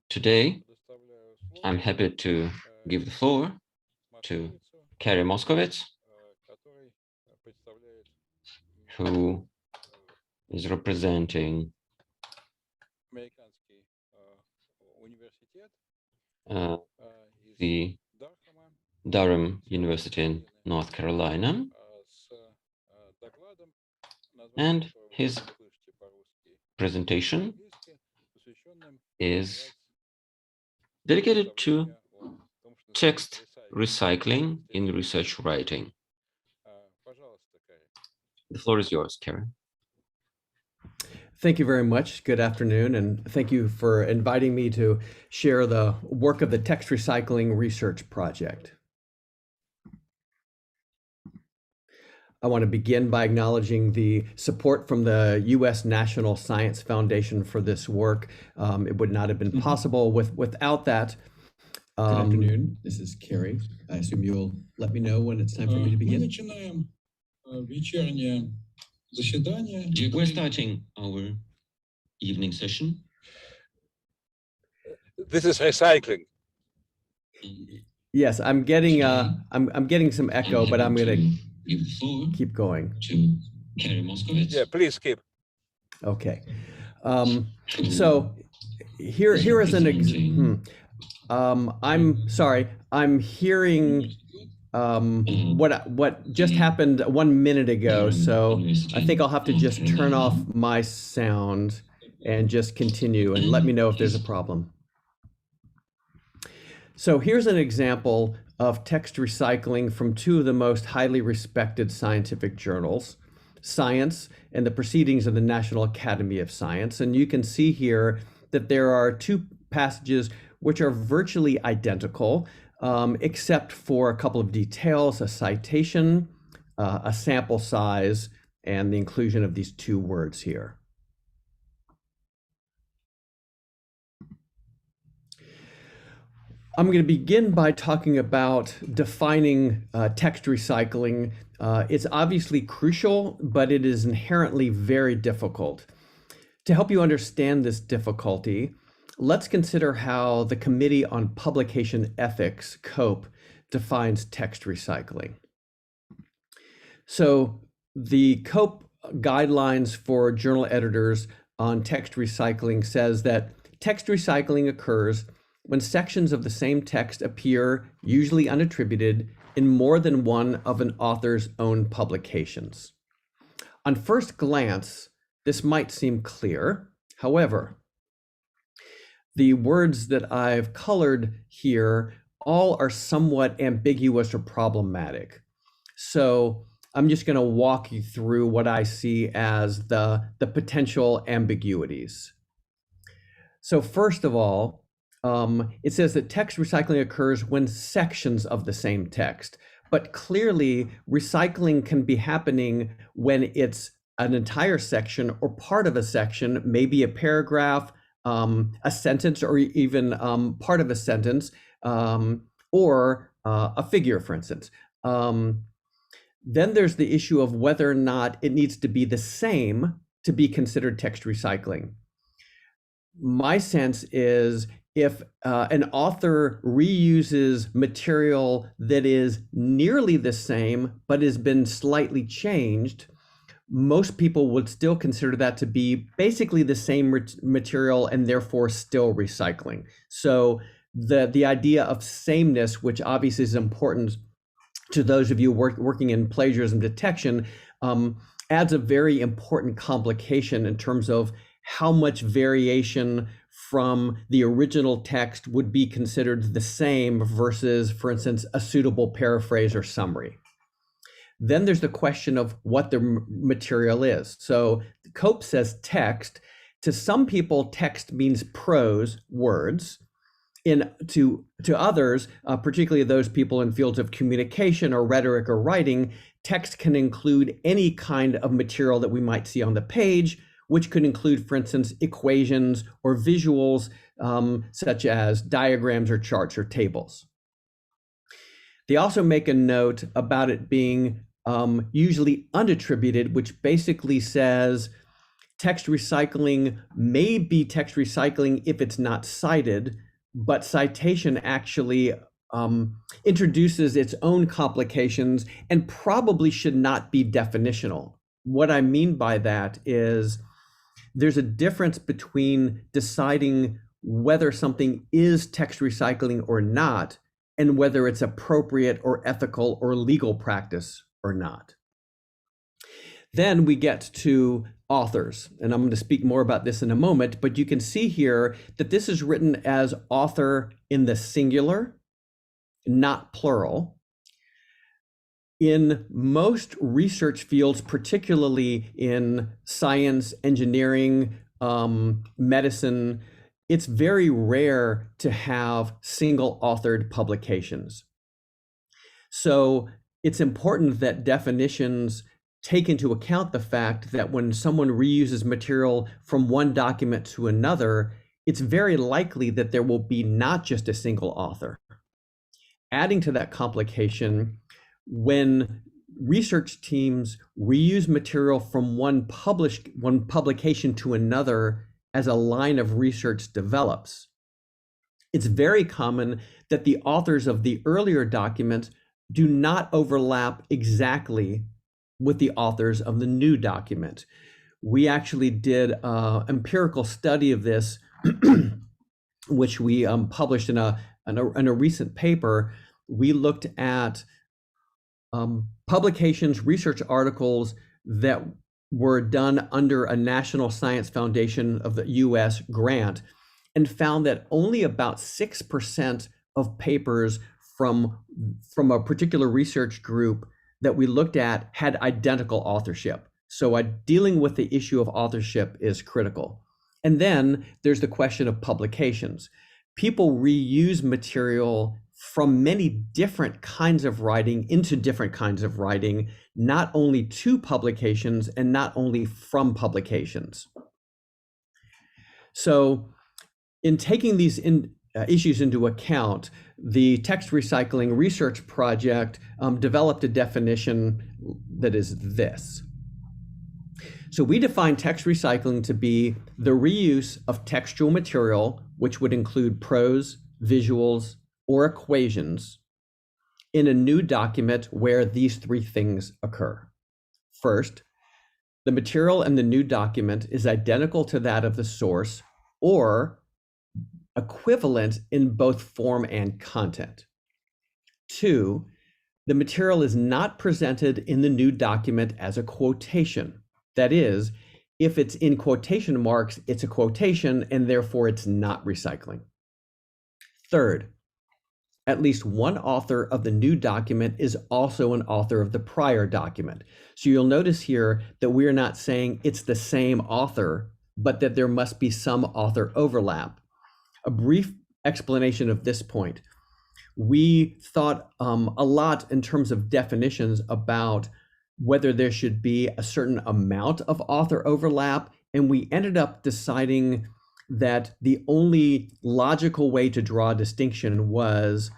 Today, I'm happy to give the floor to Cary Moskovitz, who is representing the Durham University in North Carolina, and his presentation is dedicated to text recycling in research writing. The floor is yours, Cary. Thank you very much. Good afternoon, and thank you for inviting me to share the work of the Text Recycling Research Project. I want to begin by acknowledging the support from the U.S. National Science Foundation for this work. It would not have been possible without that. Good afternoon. This is Cary. I assume you'll let me know when it's time for me to begin. We're starting our evening session. This is recycling. Yes, I'm getting I'm getting some echo, but I'm going to keep going. To Cary Moskovitz. Yeah, please keep. Okay. So here is an I'm sorry. I'm hearing what just happened 1 minute ago, so I think I'll have to just turn off my sound and just continue and let me know if there's a problem. So here's an example of text recycling from two of the most highly respected scientific journals, Science and the Proceedings of the National Academy of Science. And you can see here that there are two passages which are virtually identical, except for a couple of details, a citation, a sample size, and the inclusion of these two words here. I'm going to begin by talking about defining text recycling. It's obviously crucial, but it is inherently very difficult. To help you understand this difficulty, let's consider how the Committee on Publication Ethics, COPE, defines text recycling. So the COPE guidelines for journal editors on text recycling says that text recycling occurs when sections of the same text appear, usually unattributed, in more than one of an author's own publications. On first glance, this might seem clear. However, the words that I've colored here all are somewhat ambiguous or problematic. So I'm just going to walk you through what I see as the potential ambiguities. So first of all, it says that text recycling occurs when sections of the same text, but clearly recycling can be happening when it's an entire section or part of a section, maybe a paragraph, a sentence, or even part of a sentence, or a figure, for instance. Then there's the issue of whether or not it needs to be the same to be considered text recycling. My sense is if an author reuses material that is nearly the same but has been slightly changed, most people would still consider that to be basically the same material and therefore still recycling. So the idea of sameness, which obviously is important to those of you working in plagiarism detection, adds a very important complication in terms of how much variation from the original text would be considered the same versus, for instance, a suitable paraphrase or summary. Then there's the question of what the material is. So Cope says text. To some people, text means prose, words. To others, particularly those people in fields of communication or rhetoric or writing, text can include any kind of material that we might see on the page, which could include, for instance, equations or visuals, such as diagrams or charts or tables. They also make a note about it being usually unattributed, which basically says Text recycling may be text recycling if it's not cited, but citation actually introduces its own complications and probably should not be definitional. What I mean by that is there's a difference between deciding whether something is text recycling or not, and whether it's appropriate or ethical or legal practice or not. Then we get to authors, and I'm going to speak more about this in a moment, but you can see here that this is written as author in the singular, not plural. In most research fields, particularly in science, engineering, medicine, it's very rare to have single authored publications. So it's important that definitions take into account the fact that when someone reuses material from one document to another, it's very likely that there will be not just a single author. Adding to that complication, when research teams reuse material from one publication to another as a line of research develops, it's very common that the authors of the earlier document do not overlap exactly with the authors of the new document. We actually did an empirical study of this, which we published in a recent paper. We looked at publications, research articles that were done under a National Science Foundation of the US grant, and found that only about 6% of papers from a particular research group that we looked at had identical authorship. So dealing with the issue of authorship is critical. And then there's the question of publications. People reuse material from many different kinds of writing into different kinds of writing, not only to publications and not only from publications. So in taking these issues into account, the Text Recycling Research Project developed a definition that is this. So we define text recycling to be the reuse of textual material, which would include prose, visuals, or equations, in a new document where these three things occur. First, the material in the new document is identical to that of the source or equivalent in both form and content. Two, the material is not presented in the new document as a quotation. That is, if it's in quotation marks, it's a quotation and therefore it's not recycling. Third, at least one author of the new document is also an author of the prior document. So you'll notice here that we're not saying it's the same author, but that there must be some author overlap. A brief explanation of this point. We thought a lot in terms of definitions about whether there should be a certain amount of author overlap, and we ended up deciding that the only logical way to draw a distinction was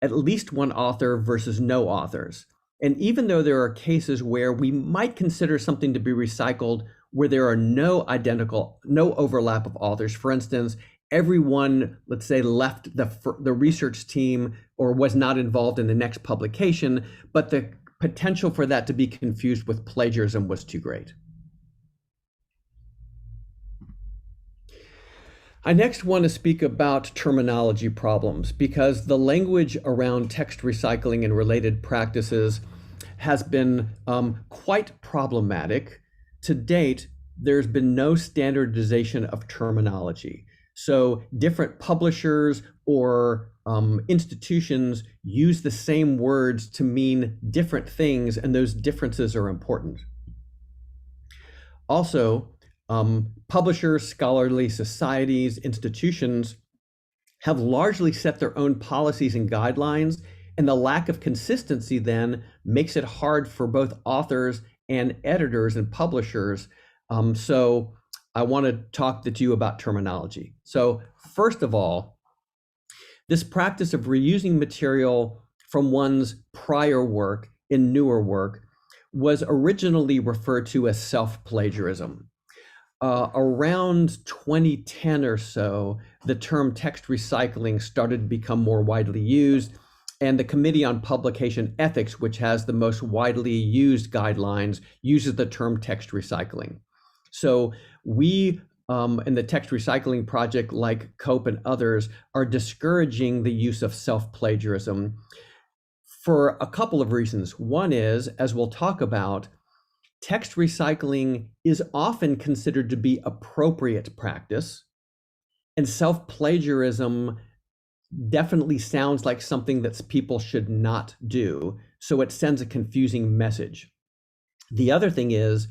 at least one author versus no authors. And even though there are cases where we might consider something to be recycled where there are no overlap of authors, for instance, everyone, let's say, left the research team or was not involved in the next publication, but the potential for that to be confused with plagiarism was too great. I next want to speak about terminology problems because the language around text recycling and related practices has been quite problematic. To date, there's been no standardization of terminology. So different publishers or institutions use the same words to mean different things, and those differences are important. Also, publishers, scholarly societies, institutions have largely set their own policies and guidelines, and the lack of consistency then makes it hard for both authors and editors and publishers. So I want to talk to you about terminology. So first of all, this practice of reusing material from one's prior work in newer work was originally referred to as self-plagiarism. Around 2010 or so, the term text recycling started to become more widely used, and the Committee on Publication Ethics, which has the most widely used guidelines, uses the term text recycling. So we in the Text Recycling Project, like COPE and others, are discouraging the use of self-plagiarism for a couple of reasons. One is, as we'll talk about, text recycling is often considered to be appropriate practice, and self-plagiarism definitely sounds like something that people should not do, so it sends a confusing message. The other thing is,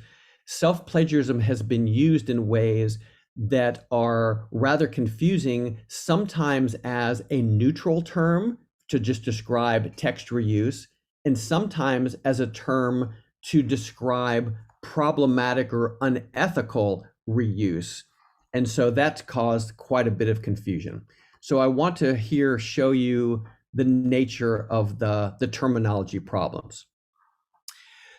self-plagiarism has been used in ways that are rather confusing, sometimes as a neutral term to just describe text reuse, and sometimes as a term to describe problematic or unethical reuse. And so that's caused quite a bit of confusion. So I want to here show you the nature of the terminology problems.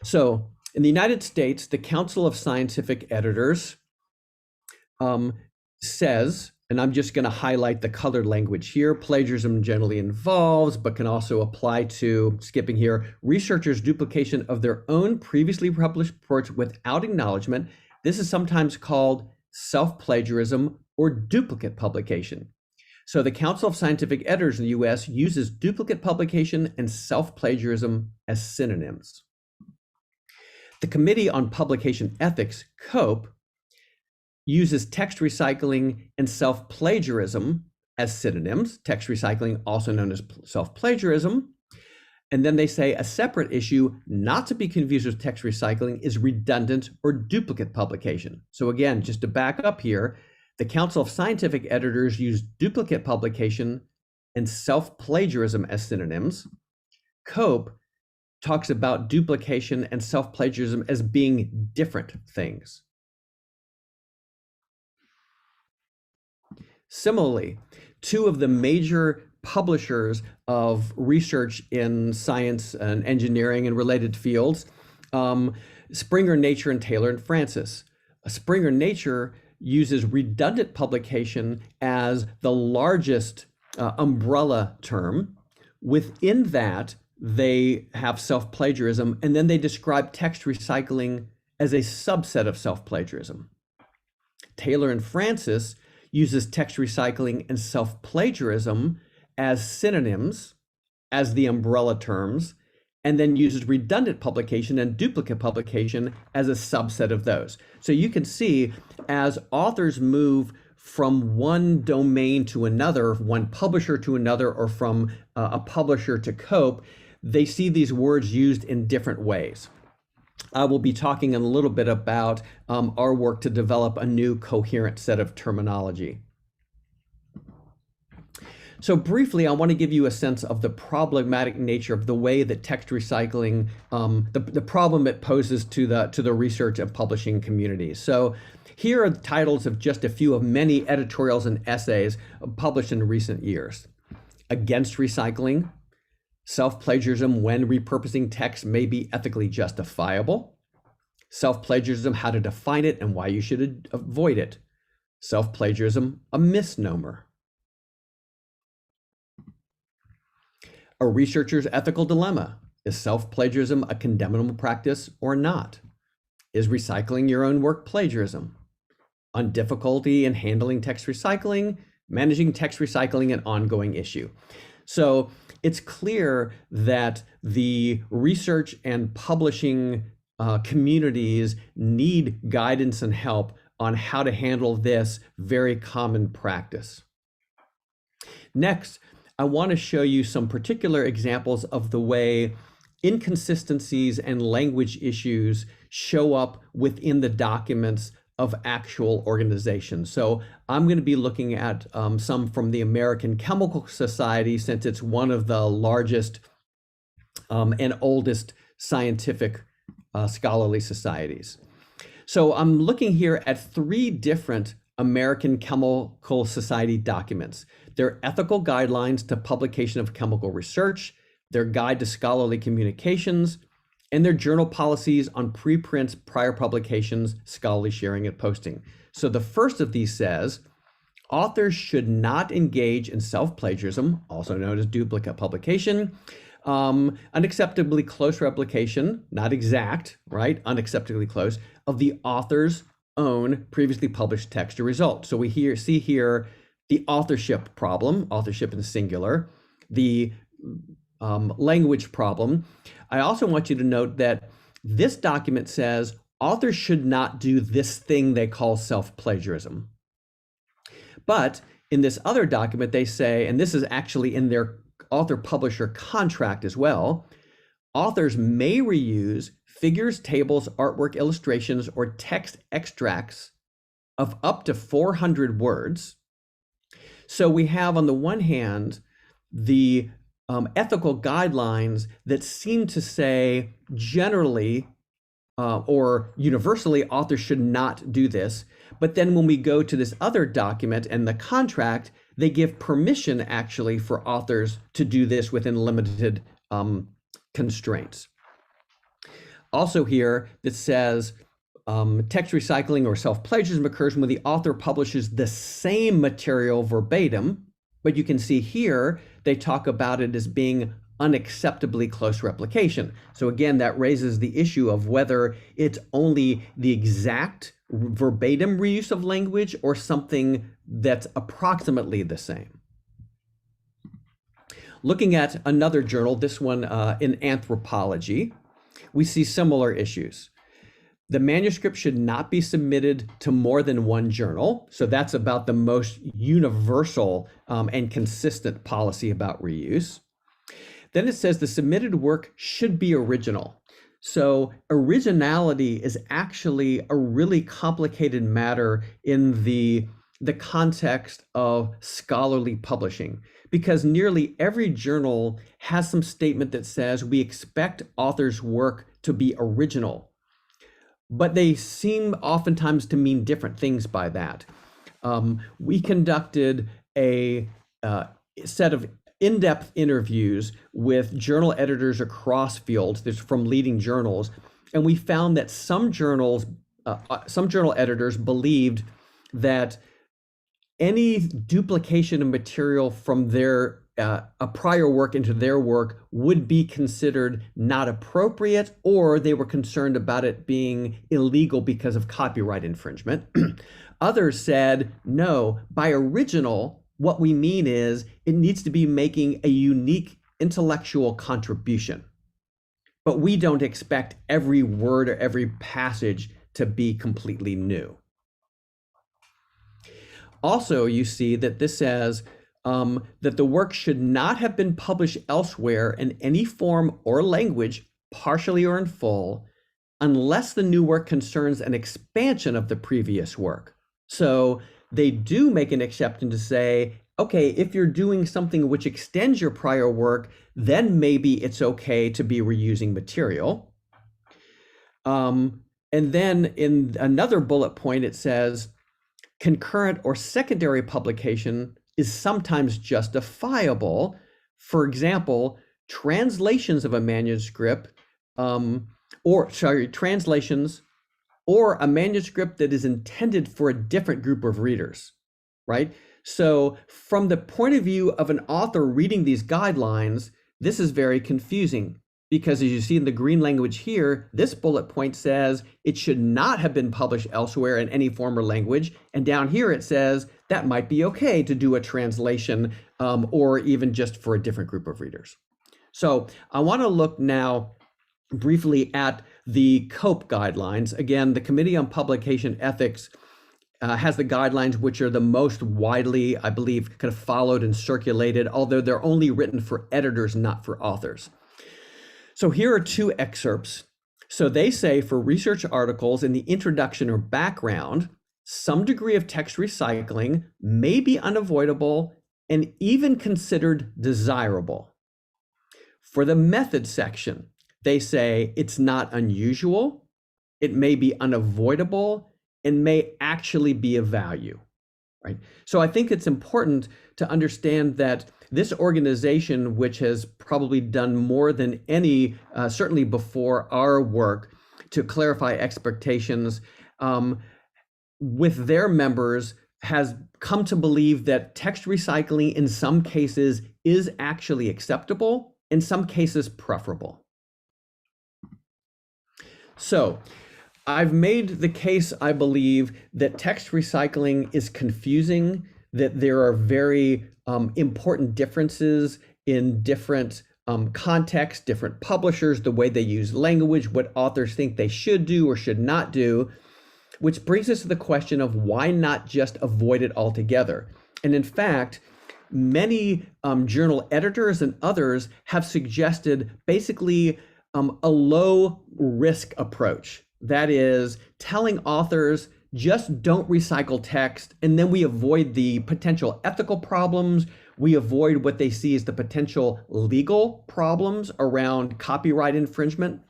So in the United States, the Council of Scientific Editors says, and I'm just going to highlight the colored language here, plagiarism generally involves, but can also apply to, skipping here, researchers' duplication of their own previously published reports without acknowledgement. This is sometimes called self-plagiarism or duplicate publication. So the Council of Scientific Editors in the US uses duplicate publication and self-plagiarism as synonyms. The Committee on Publication Ethics, COPE, uses text recycling and self-plagiarism as synonyms, text recycling also known as self-plagiarism. And then they say a separate issue not to be confused with text recycling is redundant or duplicate publication. So again, just to back up here, the Council of Scientific Editors use duplicate publication and self-plagiarism as synonyms. COPE talks about duplication and self-plagiarism as being different things. Similarly, two of the major publishers of research in science and engineering and related fields, Springer Nature and Taylor and Francis. Springer Nature uses redundant publication as the largest umbrella term. Within that, they have self-plagiarism, and then they describe text recycling as a subset of self-plagiarism. Taylor and Francis uses text recycling and self-plagiarism as synonyms, as the umbrella terms, and then uses redundant publication and duplicate publication as a subset of those. So you can see as authors move from one domain to another, one publisher to another, or from a publisher to COPE, they see these words used in different ways. I will be talking a little bit about our work to develop a new coherent set of terminology. So briefly, I want to give you a sense of the problematic nature of the way that text recycling, the problem it poses to the research and publishing communities. So here are the titles of just a few of many editorials and essays published in recent years. Against recycling, self-plagiarism when repurposing text may be ethically justifiable. Self-plagiarism, how to define it and why you should avoid it. Self-plagiarism, a misnomer. A researcher's ethical dilemma. Is self-plagiarism a condemnable practice or not? Is recycling your own work plagiarism? On difficulty in handling text recycling, managing text recycling, an ongoing issue. So it's clear that the research and publishing communities need guidance and help on how to handle this very common practice. Next, I want to show you some particular examples of the way inconsistencies and language issues show up within the documents of actual organizations. So I'm going to be looking at some from the American Chemical Society, since it's one of the largest and oldest scientific scholarly societies. So I'm looking here at 3 different American Chemical Society documents. Their ethical guidelines to publication of chemical research, their guide to scholarly communications, and their journal policies on preprints, prior publications, scholarly sharing, and posting. So the first of these says, authors should not engage in self-plagiarism, also known as duplicate publication, unacceptably close replication, not exact, right? Unacceptably close, of the author's own previously published text or result. So we see here the authorship problem, authorship in singular, the language problem. I also want you to note that this document says authors should not do this thing they call self-plagiarism. But in this other document, they say, and this is actually in their author-publisher contract as well, authors may reuse figures, tables, artwork, illustrations, or text extracts of up to 400 words. So we have, on the one hand, the ethical guidelines that seem to say generally or universally authors should not do this. But then when we go to this other document and the contract, they give permission actually for authors to do this within limited constraints. Also here, that says text recycling or self-plagiarism occurs when the author publishes the same material verbatim, but you can see here, they talk about it as being unacceptably close replication. So again, that raises the issue of whether it's only the exact verbatim reuse of language or something that's approximately the same. Looking at another journal, this one in anthropology, we see similar issues. The manuscript should not be submitted to more than one journal. So that's about the most universal and consistent policy about reuse. Then it says the submitted work should be original. So originality is actually a really complicated matter in the context of scholarly publishing, because nearly every journal has some statement that says we expect authors' work to be original, but they seem oftentimes to mean different things by that. We conducted a set of in-depth interviews with journal editors across fields, there's from leading journals, and we found that some journal editors believed that any duplication of material from their a prior work into their work would be considered not appropriate, or they were concerned about it being illegal because of copyright infringement. Others said, no, by original, what we mean is it needs to be making a unique intellectual contribution. But we don't expect every word or every passage to be completely new. Also, you see that this says that the work should not have been published elsewhere in any form or language, partially or in full, unless the new work concerns an expansion of the previous work. So they do make an exception to say, okay, if you're doing something which extends your prior work, then maybe it's okay to be reusing material. And then in another bullet point, it says, concurrent or secondary publication is sometimes justifiable. For example, translations of a manuscript, translations or a manuscript that is intended for a different group of readers, right? So from the point of view of an author reading these guidelines, this is very confusing, because as you see in the green language here, this bullet point says it should not have been published elsewhere in any form or language. And down here it says that might be okay to do a translation or even just for a different group of readers. So I want to look now briefly at the COPE guidelines. Again, the Committee on Publication Ethics has the guidelines which are the most widely, I believe, kind of followed and circulated, although they're only written for editors, not for authors. So here are two excerpts. So they say for research articles in the introduction or background, some degree of text recycling may be unavoidable and even considered desirable. For the method section, they say it's not unusual, it may be unavoidable, and may actually be of value. right? So I think it's important to understand that this organization, which has probably done more than any, certainly before our work, to clarify expectations with their members, has come to believe that text recycling in some cases is actually acceptable, in some cases preferable. So I've made the case, I believe, that text recycling is confusing, that there are very important differences in different contexts, different publishers, the way they use language, what authors think they should do or should not do, which brings us to the question of why not just avoid it altogether? And in fact, many journal editors and others have suggested basically a low risk approach. That is, telling authors just don't recycle text, and then we avoid the potential ethical problems. We avoid what they see as the potential legal problems around copyright infringement.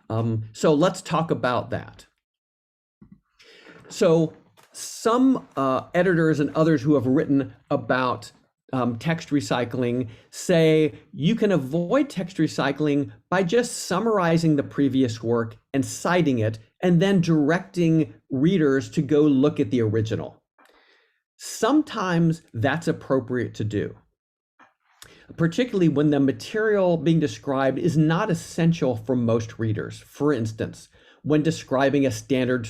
So let's talk about that. So some editors and others who have written about text recycling say you can avoid text recycling by just summarizing the previous work and citing it, and then directing readers to go look at the original. Sometimes that's appropriate to do, particularly when the material being described is not essential for most readers. For instance, when describing a standard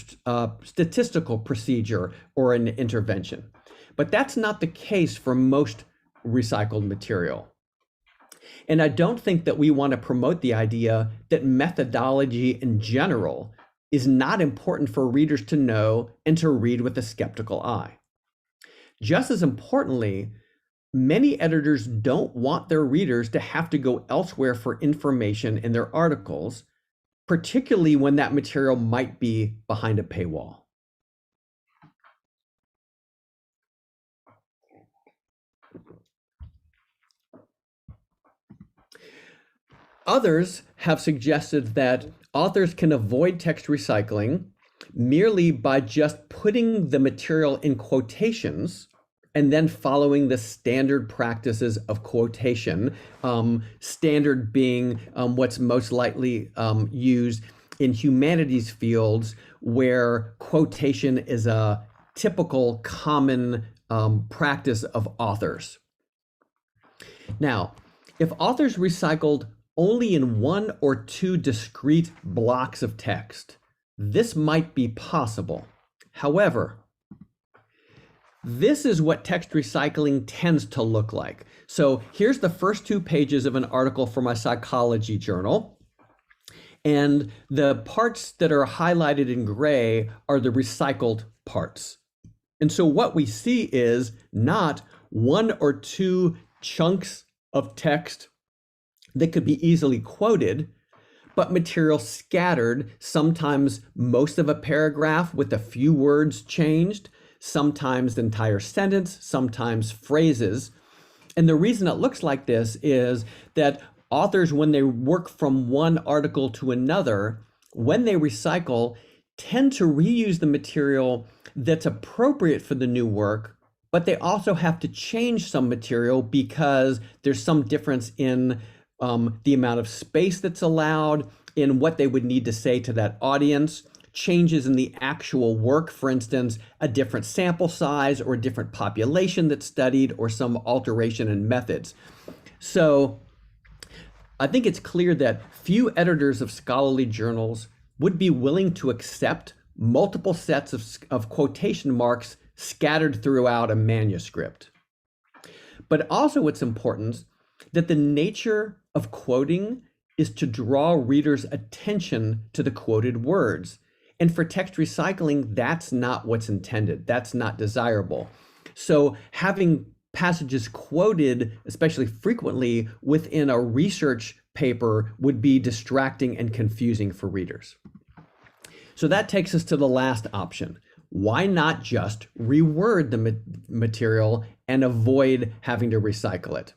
statistical procedure or an intervention. But that's not the case for most recycled material. And I don't think that we want to promote the idea that methodology in general is not important for readers to know and to read with a skeptical eye. Just as importantly, many editors don't want their readers to have to go elsewhere for information in their articles, particularly when that material might be behind a paywall. Others have suggested that authors can avoid text recycling merely by just putting the material in quotations and then following the standard practices of quotation, standard being what's most likely used in humanities fields, where quotation is a typical common practice of authors. Now, if authors recycled only in one or two discrete blocks of text, this might be possible. However, this is what text recycling tends to look like. So here's the first 2 pages of an article from my psychology journal. And the parts that are highlighted in gray are the recycled parts. And so what we see is not 1 or 2 chunks of text that could be easily quoted, but material scattered, sometimes most of a paragraph with a few words changed, sometimes the entire sentence, sometimes phrases. And the reason it looks like this is that authors, when they work from one article to another, when they recycle, tend to reuse the material that's appropriate for the new work, but they also have to change some material because there's some difference in the amount of space that's allowed, in what they would need to say to that audience, changes in the actual work, for instance, a different sample size or a different population that's studied, or some alteration in methods. So I think it's clear that few editors of scholarly journals would be willing to accept multiple sets of quotation marks scattered throughout a manuscript. But also it's important that the nature of quoting is to draw readers' attention to the quoted words. And for text recycling, that's not what's intended. That's not desirable. So having passages quoted, especially frequently within a research paper, would be distracting and confusing for readers. So that takes us to the last option. Why not just reword the material and avoid having to recycle it?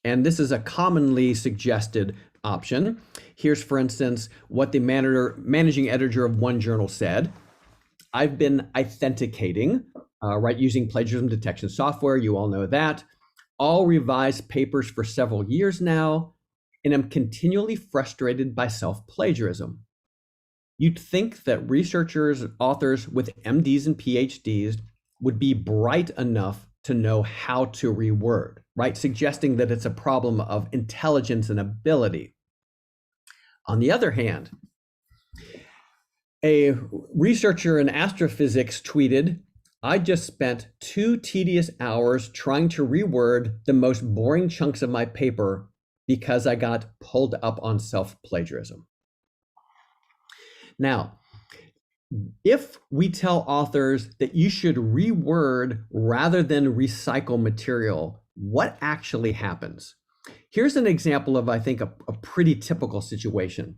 And this is a commonly suggested option. Here's, for instance, what the managing editor of one journal said. I've been authenticating right, using plagiarism detection software. You all know that. All revised papers for several years now, and I'm continually frustrated by self-plagiarism. You'd think that researchers and authors with MDs and PhDs would be bright enough to know how to reword, right? Suggesting that it's a problem of intelligence and ability. On the other hand, a researcher in astrophysics tweeted, "I just spent 2 tedious hours trying to reword the most boring chunks of my paper because I got pulled up on self-plagiarism." Now, if we tell authors that you should reword rather than recycle material, what actually happens? Here's an example of, I think, a pretty typical situation.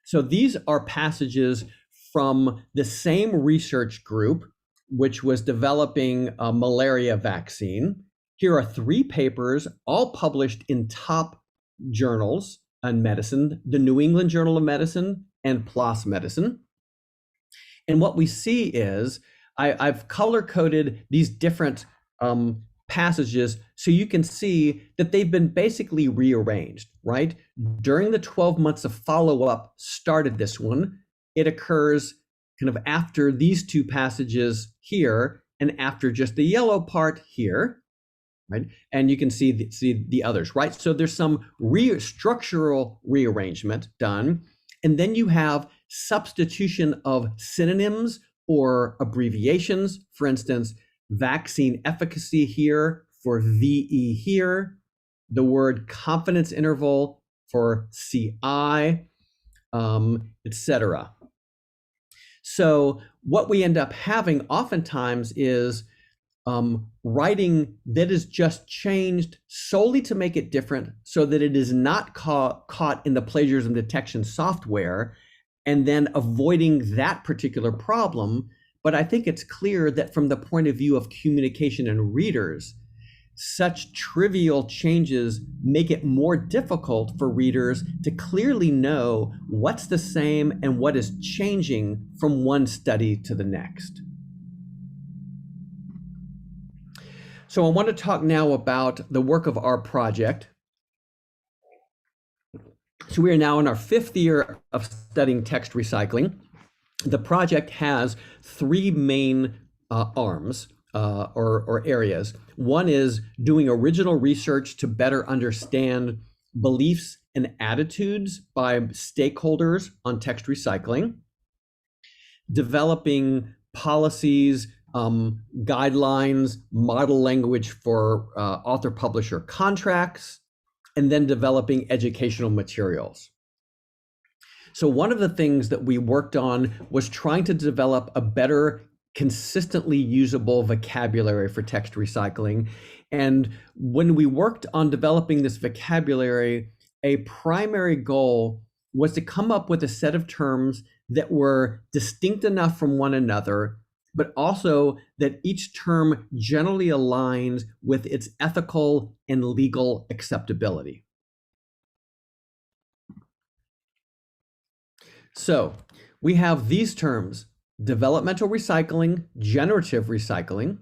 So these are passages from the same research group, which was developing a malaria vaccine. Here are 3 papers, all published in top journals on medicine, the New England Journal of Medicine and PLOS Medicine. And what we see is, I've color-coded these different passages so you can see that they've been basically rearranged, right? During the 12 months of follow-up started this one. It occurs kind of after these 2 passages here and after just the yellow part here, right? And you can see the others, right? So there's some structural rearrangement done. And then you have substitution of synonyms or abbreviations. For instance, vaccine efficacy here for VE here, the word confidence interval for CI, etc. So what we end up having oftentimes is writing that is just changed solely to make it different so that it is not caught in the plagiarism detection software, and then avoiding that particular problem. But I think it's clear that from the point of view of communication and readers, such trivial changes make it more difficult for readers to clearly know what's the same and what is changing from one study to the next. So I want to talk now about the work of our project. So we are now in our 5th year of studying text recycling. The project has 3 main arms or areas. One is doing original research to better understand beliefs and attitudes by stakeholders on text recycling, developing policies, guidelines, model language for author-publisher contracts, and then developing educational materials. So one of the things that we worked on was trying to develop a better, consistently usable vocabulary for text recycling. And when we worked on developing this vocabulary, a primary goal was to come up with a set of terms that were distinct enough from one another, but also that each term generally aligns with its ethical and legal acceptability. So we have these terms: developmental recycling, generative recycling,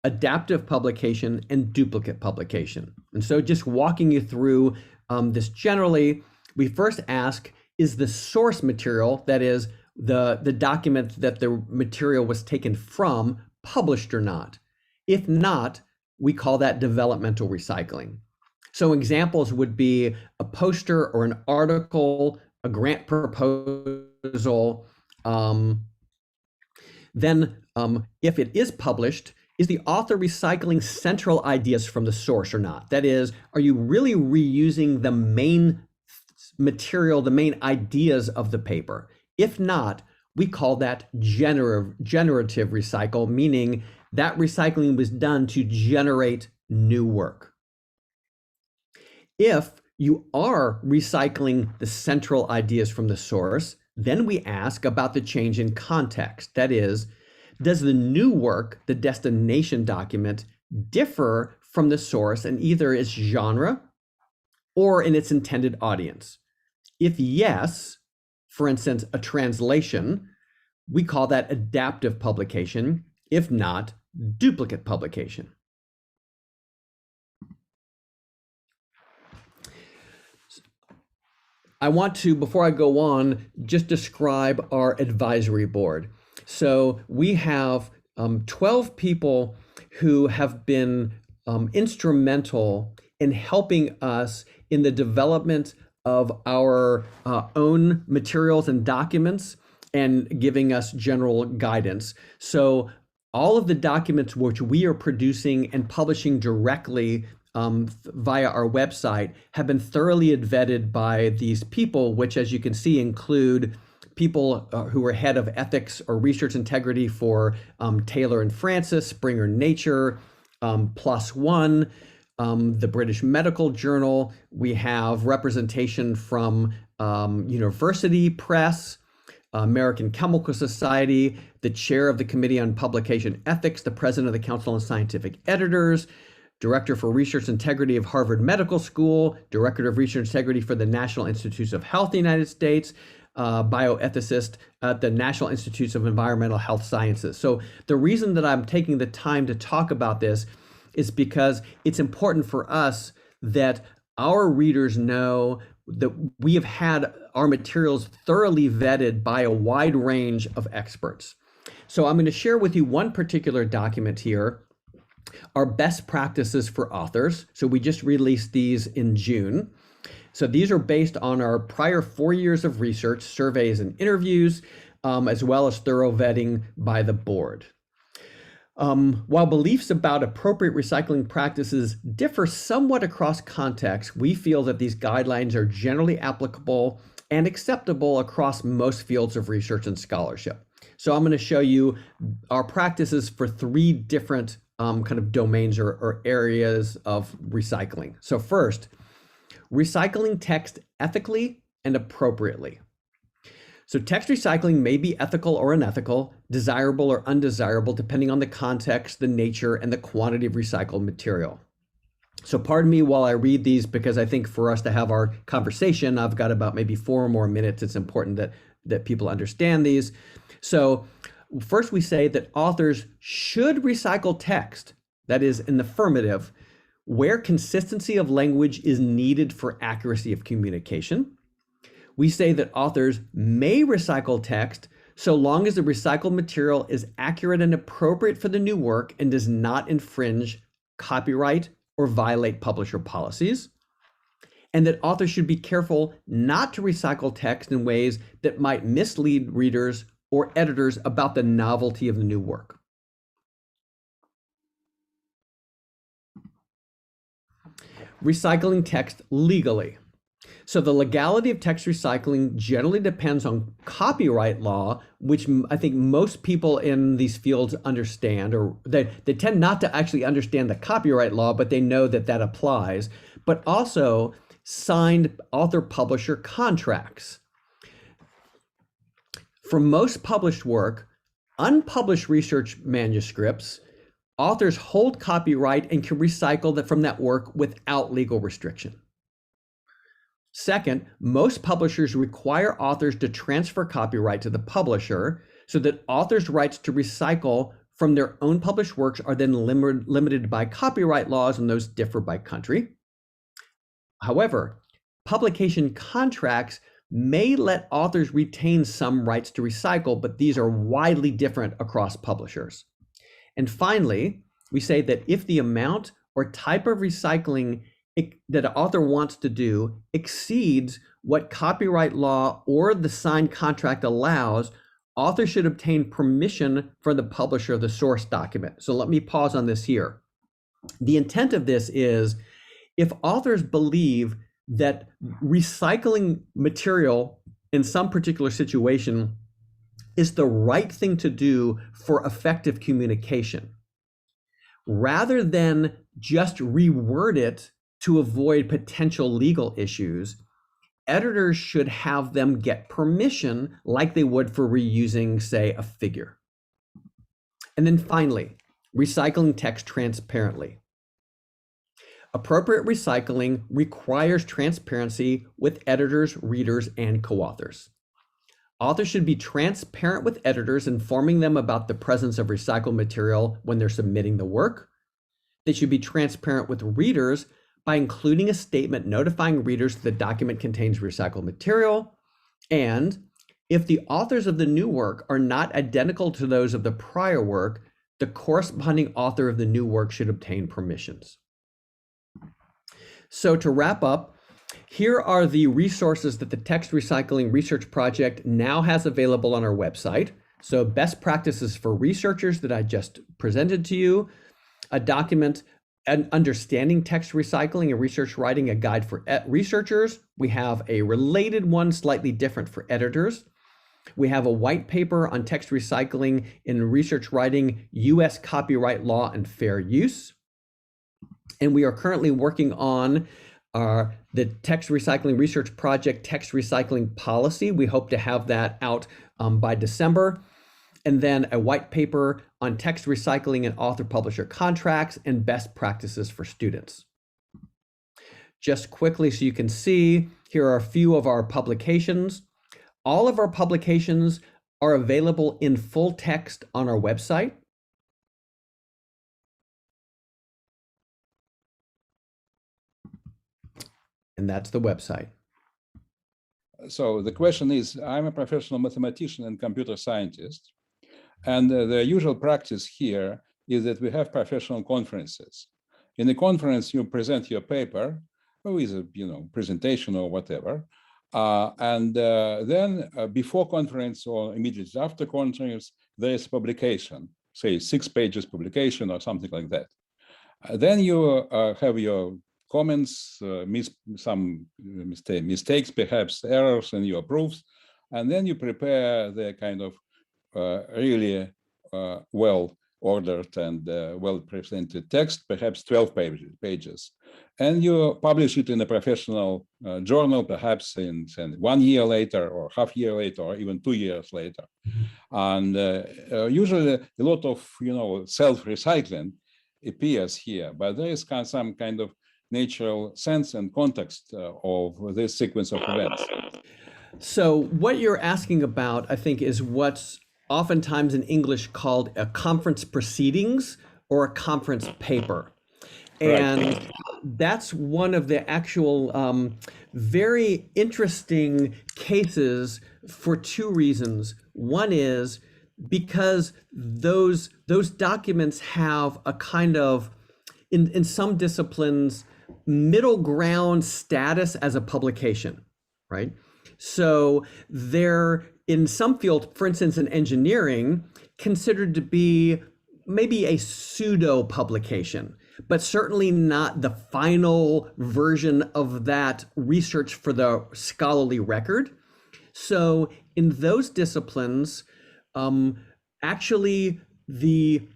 adaptive publication, and duplicate publication. And so just walking you through this generally, we first ask, is the source material, that is, the document that the material was taken from, published or not? If not, we call that developmental recycling. So examples would be a poster or an article, a grant proposal. Then if it is published, is the author recycling central ideas from the source or not? That is, are you really reusing the main material, the main ideas of the paper? If not, we call that generative recycle, meaning that recycling was done to generate new work. If you are recycling the central ideas from the source, then we ask about the change in context. That is, does the new work, the destination document, differ from the source in either its genre or in its intended audience? If yes, for instance, a translation, we call that adaptive publication. if not duplicate publication. I want to, before I go on, just describe our advisory board. So we have 12 people who have been instrumental in helping us in the development of our own materials and documents and giving us general guidance. So all of the documents which we are producing and publishing directly via our website have been thoroughly vetted by these people, which, as you can see, include people who are head of ethics or research integrity for Taylor and Francis, Springer Nature, PLOS ONE, the British Medical Journal. We have representation from University Press, American Chemical Society, the chair of the Committee on Publication Ethics, the president of the Council on Scientific Editors, Director for Research Integrity of Harvard Medical School, Director of Research Integrity for the National Institutes of Health in the United States, bioethicist at the National Institutes of Environmental Health Sciences. So the reason that I'm taking the time to talk about this is because it's important for us that our readers know that we have had our materials thoroughly vetted by a wide range of experts. So I'm going to share with you one particular document here, our best practices for authors. So we just released these in June. So these are based on our prior 4 years of research, surveys, and interviews, as well as thorough vetting by the board. While beliefs about appropriate recycling practices differ somewhat across contexts, we feel that these guidelines are generally applicable and acceptable across most fields of research and scholarship. So I'm going to show you our practices for 3 different kind of domains or areas of recycling. So first, recycling text ethically and appropriately. So text recycling may be ethical or unethical, desirable or undesirable, depending on the context, the nature, and the quantity of recycled material. So pardon me while I read these, because I think for us to have our conversation, I've got about maybe 4 more minutes. It's important that people understand these. So first, we say that authors should recycle text, that is in the affirmative, where consistency of language is needed for accuracy of communication. We say that authors may recycle text so long as the recycled material is accurate and appropriate for the new work and does not infringe copyright or violate publisher policies. And that authors should be careful not to recycle text in ways that might mislead readers or editors about the novelty of the new work. Recycling text legally. So the legality of text recycling generally depends on copyright law, which I think most people in these fields understand, or they tend not to actually understand the copyright law, but they know that that applies, but also signed author-publisher contracts. For most published work, unpublished research manuscripts, authors hold copyright and can recycle from that work without legal restriction. Second, most publishers require authors to transfer copyright to the publisher so that authors' rights to recycle from their own published works are then limited by copyright laws, and those differ by country. However, publication contracts may let authors retain some rights to recycle, but these are widely different across publishers. And finally, we say that if the amount or type of recycling that an author wants to do exceeds what copyright law or the signed contract allows, authors should obtain permission from the publisher of the source document. So let me pause on this here. The intent of this is if authors believe that recycling material in some particular situation is the right thing to do for effective communication, rather than just reword it to avoid potential legal issues, editors should have them get permission like they would for reusing, say, a figure. And then finally, recycling text transparently. Appropriate recycling requires transparency with editors, readers, and co-authors. Authors should be transparent with editors, informing them about the presence of recycled material when they're submitting the work. They should be transparent with readers by including a statement notifying readers that the document contains recycled material. And if the authors of the new work are not identical to those of the prior work, the corresponding author of the new work should obtain permissions. So to wrap up, here are the resources that the Text Recycling Research Project now has available on our website. So best practices for researchers that I just presented to you, a document, an understanding text recycling and research writing, a guide for researchers. We have a related one, slightly different for editors. We have a white paper on text recycling in research writing, US copyright law and fair use. And we are currently working on the Text Recycling Research Project Text Recycling Policy. We hope to have that out by December. And then a white paper on text recycling and author-publisher contracts and best practices for students. Just quickly so you can see, here are a few of our publications. All of our publications are available in full text on our website. And that's the website. So the question is, I'm a professional mathematician and computer scientist, and the usual practice here is that we have professional conferences. In the conference, you present your paper with a presentation or whatever, and then before conference or immediately after conference, there is publication, say 6 pages publication or something like that. Then you have your comments, some mistakes, perhaps errors in your proofs, and then you prepare the kind of really well-ordered and well-presented text, perhaps 12 pages. And you publish it in a professional journal, perhaps in 1 year later, or half year later, or even 2 years later. And usually a lot of self-recycling appears here, but there is some kind of natural sense and context of this sequence of events. So what you're asking about, I think, is what's oftentimes in English called a conference proceedings or a conference paper. And right. That's one of the actual very interesting cases for 2 reasons. One is because those documents have a kind of, in some disciplines, middle ground status as a publication, right? So they're in some fields, for instance, in engineering, considered to be maybe a pseudo publication, but certainly not the final version of that research for the scholarly record. So in those disciplines, actually the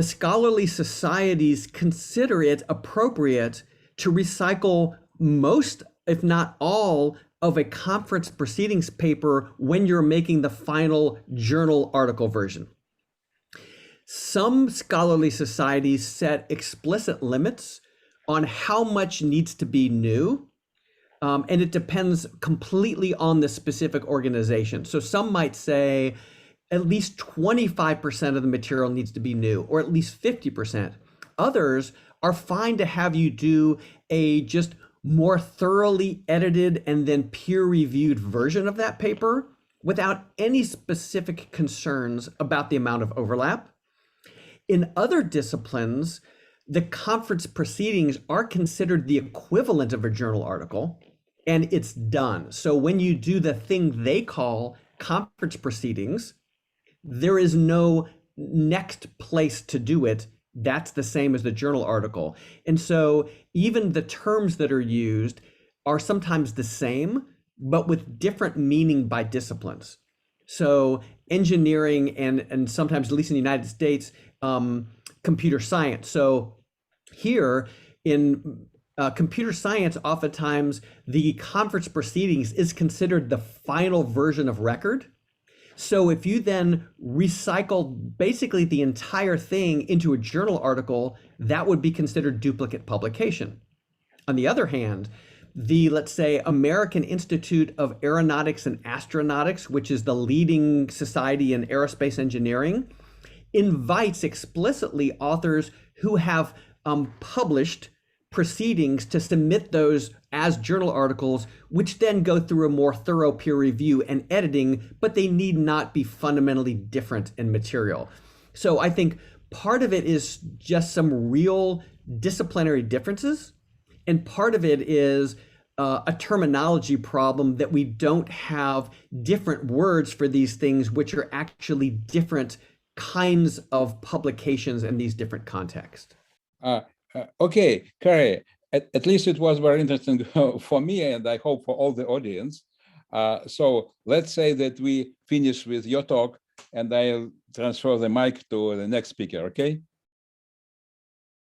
scholarly societies consider it appropriate to recycle most, if not all, of a conference proceedings paper when you're making the final journal article version. Some scholarly societies set explicit limits on how much needs to be new, and it depends completely on the specific organization. So some might say at least 25% of the material needs to be new, or at least 50%. Others are fine to have you do a just more thoroughly edited and then peer-reviewed version of that paper without any specific concerns about the amount of overlap. In other disciplines, the conference proceedings are considered the equivalent of a journal article, and it's done. So when you do the thing they call conference proceedings, there is no next place to do it. That's the same as the journal article. And so even the terms that are used are sometimes the same, but with different meaning by disciplines. So engineering and sometimes, at least in the United States, computer science. So here in computer science, oftentimes the conference proceedings is considered the final version of record. So if you then recycle basically the entire thing into a journal article, that would be considered duplicate publication. On the other hand, the, let's say, American Institute of Aeronautics and Astronautics, which is the leading society in aerospace engineering, invites explicitly authors who have published proceedings to submit those as journal articles, which then go through a more thorough peer review and editing, but they need not be fundamentally different in material. So I think part of it is just some real disciplinary differences, and part of it is a terminology problem that we don't have different words for these things, which are actually different kinds of publications in these different contexts. Okay, Cary, at least it was very interesting for me, and I hope for all the audience. So let's say that we finish with your talk, and I'll transfer the mic to the next speaker, okay?